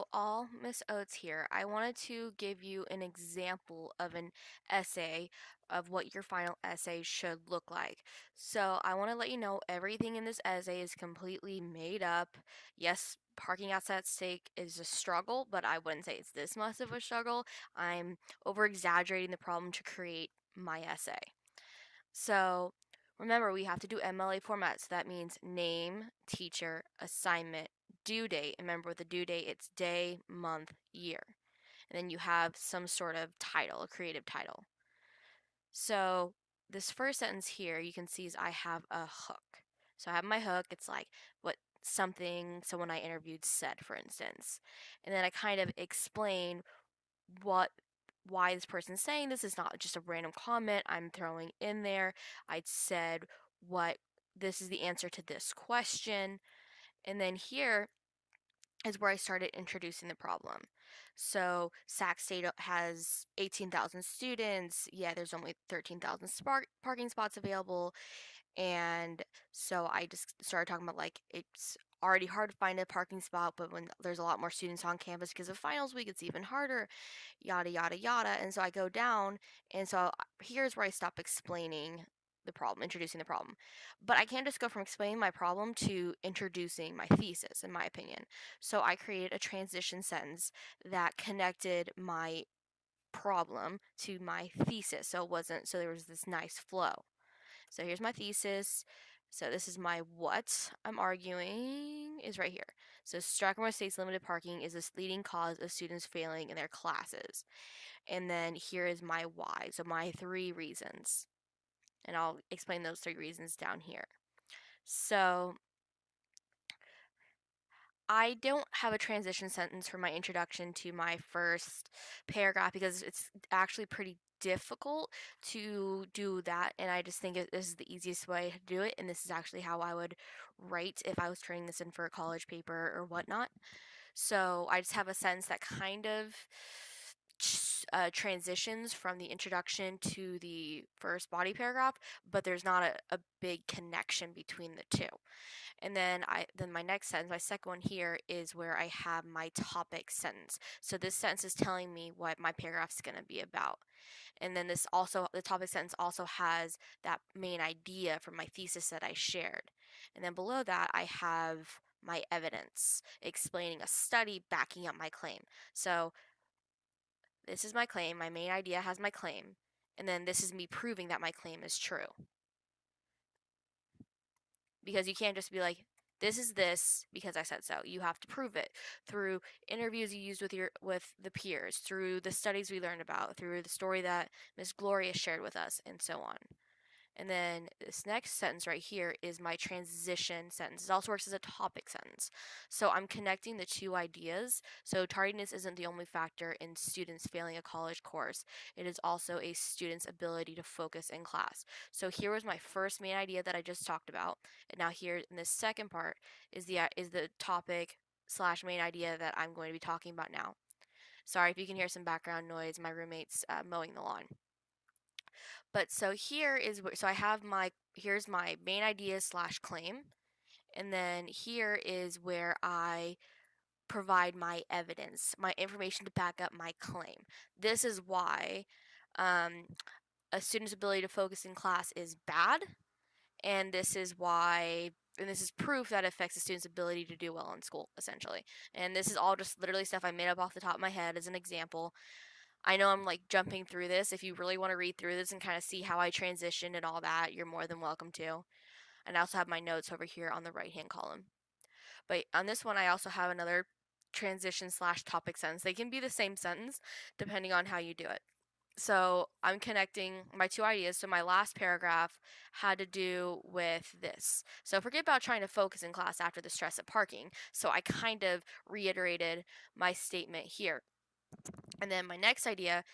So, all Miss Oates here. I wanted to give you an example of an essay of what your final essay should look like. So, I want to let you know everything in this essay is completely made up. Yes, parking outside stake is a struggle, but I wouldn't say it's this much of a struggle. I'm over exaggerating the problem to create my essay. So, remember, we have to do MLA format. So that means name, teacher, assignment, due date. And remember, with the due date, it's day, month, year. And then you have some sort of title, a creative title. So, this first sentence here, you can see is I have a hook. So, I have my hook. It's like what someone I interviewed said, for instance. And then I kind of explain what why this person's saying this is not just a random comment I'm throwing in there. I said what this is the answer to this question. And then here is where I started introducing the problem. So Sac State has 18,000 students. Yeah, there's only 13,000 parking spots available. And so I just started talking about like it's already hard to find a parking spot, but when there's a lot more students on campus because of finals week, it's even harder, yada, yada, yada. And so I go down, and so here's where I stop explaining the problem, introducing the problem. But I can't just go from explaining my problem to introducing my thesis, in my opinion. So I created a transition sentence that connected my problem to my thesis. So it wasn't, so there was this nice flow. So here's my thesis. So this is my what I'm arguing is right here. So Strathmore State's limited parking is this leading cause of students failing in their classes. And then here is my why. So my 3 reasons. And I'll explain those 3 reasons down here. So I don't have a transition sentence for my introduction to my first paragraph because it's actually pretty difficult to do that, and I just think this is the easiest way to do it, and this is actually how I would write if I was turning this in for a college paper or whatnot. So I just have a sentence that kind of transitions from the introduction to the first body paragraph, but there's not a big connection between the two. And then my next sentence, my second one here is where I have my topic sentence. So this sentence is telling me what my paragraph is going to be about. And then the topic sentence also has that main idea from my thesis that I shared. And then below that, I have my evidence explaining a study backing up my claim. So this is my claim. My main idea has my claim. And then this is me proving that my claim is true. Because you can't just be like, this is this because I said so. You have to prove it through interviews you used with the peers, through the studies we learned about, through the story that Miss Gloria shared with us, and so on. And then this next sentence right here is my transition sentence. It also works as a topic sentence. So I'm connecting the two ideas. So tardiness isn't the only factor in students failing a college course. It is also a student's ability to focus in class. So here was my first main idea that I just talked about. And now here in this second part is the topic slash main idea that I'm going to be talking about now. Sorry if you can hear some background noise. My roommate's mowing the lawn. But so so I have here's my main idea slash claim. And then here is where I provide my evidence, my information to back up my claim. This is why a student's ability to focus in class is bad. And this is proof that affects a student's ability to do well in school, essentially. And this is all just literally stuff I made up off the top of my head as an example. I know I'm like jumping through this. If you really want to read through this and kind of see how I transitioned and all that, you're more than welcome to. And I also have my notes over here on the right hand column. But on this one, I also have another transition slash topic sentence. They can be the same sentence depending on how you do it. So I'm connecting my 2 ideas. So my last paragraph had to do with this. So forget about trying to focus in class after the stress of parking. So I kind of reiterated my statement here. And then my next idea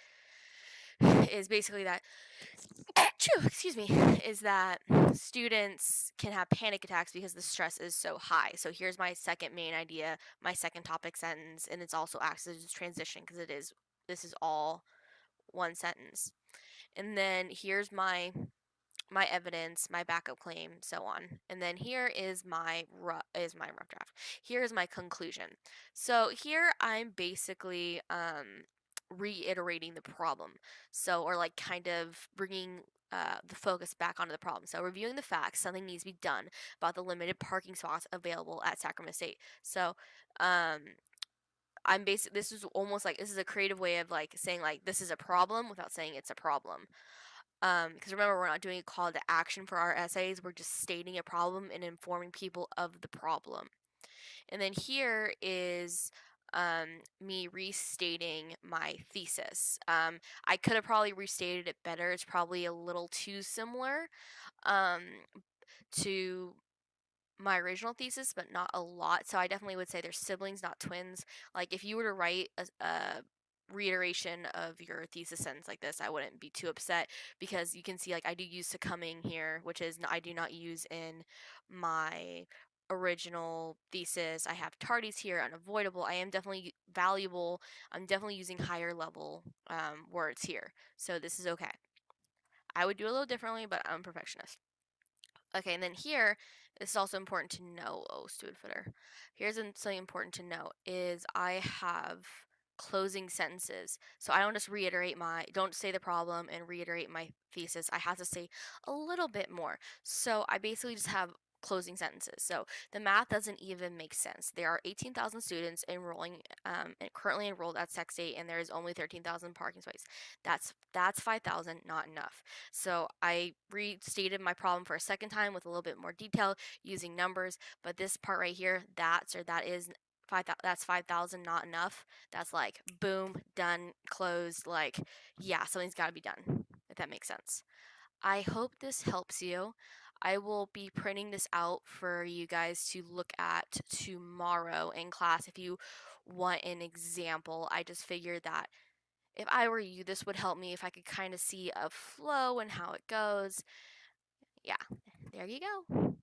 is basically that excuse me, is that students can have panic attacks because the stress is so high. So here's my second main idea, my second topic sentence, and it's also acts as a transition because this is all one sentence. And then here's my my evidence, my backup claim, so on. And then here is my rough draft. Here is my conclusion. So here I'm basically reiterating the problem. So, or like kind of bringing the focus back onto the problem. So, reviewing the facts, something needs to be done about the limited parking spots available at Sacramento State. So, um, I'm basically, this is almost like, this is a creative way of like saying like this is a problem without saying it's a problem. Because remember, we're not doing a call to action for our essays. We're just stating a problem and informing people of the problem. And then here is me restating my thesis. I could have probably restated it better. It's probably a little too similar um, to my original thesis, but not a lot. So I definitely would say they're siblings, not twins. Like if you were to write a reiteration of your thesis sentence like this, I wouldn't be too upset because you can see like I do use succumbing here, which is I do not use in my original thesis. I have tardies here, unavoidable. I am definitely valuable. I'm definitely using higher level words here. So this is okay. I would do a little differently, but I'm a perfectionist. Okay, and then here, this is also important to know. Oh, stupid footer. Here's something important to note is I have closing sentences. So I don't just don't say the problem and reiterate my thesis. I have to say a little bit more. So I basically just have closing sentences. So the math doesn't even make sense. There are 18,000 students enrolling and currently enrolled at Sac State, and there is only 13,000 parking spaces. That's 5,000, not enough. So I restated my problem for a second time with a little bit more detail using numbers, but this part right here, that is 5,000 not enough. That's like boom, done, closed. Like, yeah, something's got to be done. If that makes sense. I hope this helps you. I will be printing this out for you guys to look at tomorrow in class if you want an example. I just figured that if I were you, this would help me if I could kind of see a flow and how it goes. Yeah, there you go.